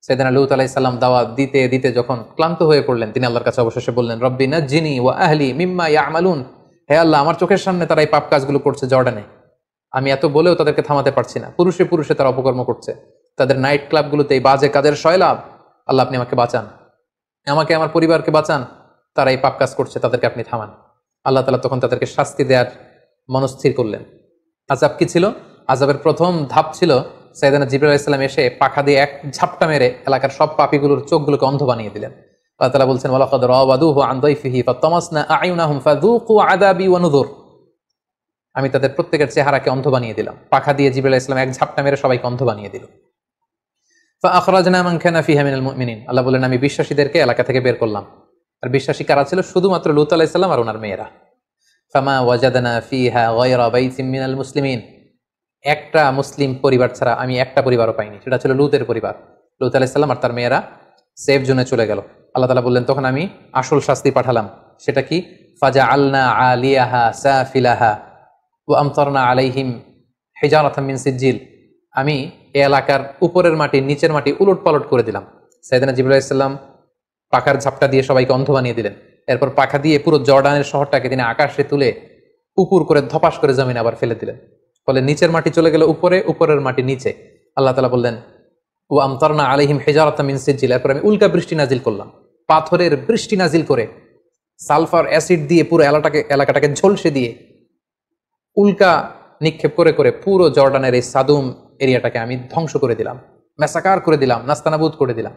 সাইয়েদনা লূত আলাইহিস সালাম দাওয়াত দিতে দিতে যখন ক্লান্ত হয়ে পড়লেন, তিনি আল্লাহর কাছে অবশেষে বললেন, রব্বি নাজ্জিনি ওয়া আহলি মিম্মা ইয়ামালুন, হে আল্লাহ, আমার চোখের সামনে তারা এই পাপ কাজগুলো করছে জর্ডানে, আমি এত বলেও তাদেরকে থামাতে পারছি না, পুরুষে পুরুষে তারা অপকর্ম করছে, তাদের নাইট ক্লাবগুলোতে এই বাজে কাজের সয়লাভ, আল্লাহ আপনি আমাকে বাঁচান, আমাকে আমার পরিবারকে বাঁচান, তারা এই পাপ কাজ করছে, তাদেরকে আপনি থামান। আল্লাহ তাআলা তখন তাদেরকে শাস্তি দেওয়ার মনস্থির করলেন। আযাব কি ছিল? আযাবের প্রথম ধাপ ছিল সাইয়েদনা জিবরাইল আলাইহিস সালাম এসে পাখা দিয়ে এক ঝাপটা মেরে এলাকার সব পাপীগুলোর চোখগুলোকে অন্ধ বানিয়ে দিলেন। আল্লাহ তাআলা বলছেন, ওয়ালাকাদ রাওয়াদুহু আন দাইফিহি ফাতামাসনা আ'য়ুনাহুম ফাযুকু আযাবি ওয়া নুযুর, আমি তাদের প্রত্যেকের চেহারাকে অন্ধ বানিয়ে দিলাম। পাখা দিয়ে জিবরাইল আলাইহিস সালাম এক ঝাপটা মেরে সবাইকে অন্ধ বানিয়ে দিল। ফাআখরাজনা মান কানা ফিহা মিনাল মুমিনিন, আল্লাহ বলেন আমি বিশ্বাসীদেরকে এলাকা থেকে বের করলাম। আর বিশ্বাসী কারা ছিল? শুধুমাত্র লূত আলাইহিস সালাম আর ওনার মেয়েরা। ফামা ওয়াজাদনা ফিহা গায়রা বাইতিন মিনাল মুসলিমিন, একটা মুসলিম পরিবার ছাড়া আমি একটা পরিবারও পাইনি, সেটা ছিল লূতের পরিবার। লূত আলাইহিস সালাম আর তার মেয়েরা সেফ জোনে চলে গেল। আল্লাহ তাআলা বললেন তখন আমি আসল শাস্তি পাঠালাম। সেটা কি? ফাজআলনা আলিয়াহা সাফিলাহা ওয়া আমতারনা আলাইহিম হিজারাতাম মিন সিজিল, আমি এই এলাকার উপরের মাটি নিচের মাটি উলট পালট করে দিলাম। সাইয়েদনা জিবরাইল আলাইহিস সালাম পাখার ঝাপটা দিয়ে সবাইকে অন্ধ বানিয়ে দিলেন। এরপর পাখা দিয়ে পুরো জর্ডানের শহরটাকে তিনি আকাশে তুলে উপর করে ধপাস করে জমিনে আবার ফেলে দিলেন। ফলে নিচের মাটি চলে গেল উপরে, উপরের মাটি নিচে। আল্লাহ তাআলা বললেন ওয়া আমতারনা আলাইহিম হিজারাতাম মিন সিজিল, এরপর আমি উল্কা বৃষ্টি নাজিল করলাম, পাথরের বৃষ্টি নাজিল করে সালফার অ্যাসিড দিয়ে পুরো এলাকাটাকে ঝলসে দিয়ে উল্কা নিক্ষেপ করে করে পুরো জর্ডানের এই সাদুম এরিয়াটাকে আমি ধ্বংস করে দিলাম, ম্যাসাকার করে দিলাম, নাস্তানাবুদ করে দিলাম।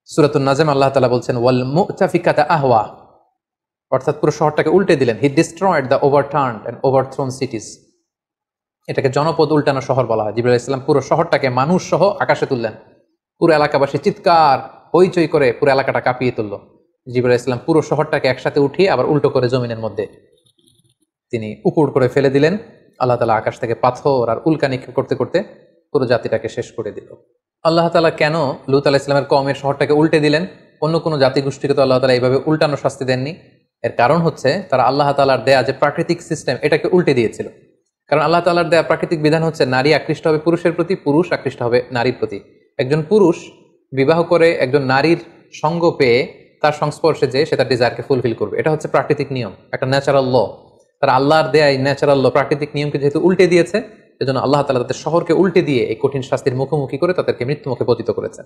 সূরাতুন নাজম আল্লাহ তাআলা বলছেন ওয়াল মুতাফিকাতা আহওয়া, অর্থাৎ পুরো শহরটাকে উল্টে দিলেন। হি ডিস্ট্রয়েড দ্য ওভারটার্নড এন্ড ওভারথ্রোন সিটিজ, এটাকে জনপদ উল্টানো শহর বলা হয়। জিবরাইল আলাইহিস সালাম পুরো শহরটাকে মানুষ সহ আকাশে তুললেন, পুরো এলাকাবাসী চিৎকার হইচই করে পুরো এলাকাটা কাঁপিয়ে তুলল। জিবরাইল আলাইহিস সালাম পুরো শহরটাকে একসাথে উঠিয়ে আবার উল্টো করে জমিনের মধ্যে তিনি উপর করে ফেলে দিলেন। আল্লাহ তাআলা আকাশ থেকে পাথর আর উল্কা নিক্ষেপ করতে করতে পুরো জাতিটাকে শেষ করে দিল। আল্লাহ তাআলা কেন লূত আলাইহিস সালামের কওমের শহরটাকে উল্টে দিলেন? অন্য কোনো জাতিগোষ্ঠীকে তো আল্লাহ তাআলা এইভাবে উল্টানো শাস্তি দেননি। এর কারণ হচ্ছে তারা আল্লাহ তাআলার দেয়া যে প্রাকৃতিক সিস্টেম এটাকে উল্টে দিয়েছিল। কারণ আল্লাহ তাআলার দেয়া প্রাকৃতিক বিধান হচ্ছে নারী আকৃষ্ট হবে পুরুষের প্রতি, পুরুষ আকৃষ্ট হবে নারীর প্রতি। একজন পুরুষ বিবাহ করে একজন নারীর সঙ্গ পেয়ে তার সংস্পর্শে যে সে তার ডিজায়ারকে ফুলফিল করবে, এটা হচ্ছে প্রাকৃতিক নিয়ম, একটা ন্যাচারাল ল। তারা আল্লাহর দেয়া এই ন্যাচারাল ল, প্রাকৃতিক নিয়মকে যেহেতু উল্টে দিয়েছে, সেজন্য আল্লাহ তাআলা তাদের শহরকে উল্টে দিয়ে এই কঠিন শাস্তির মুখোমুখি করে তাদেরকে মৃত্যুমুখে পতিত করেছেন।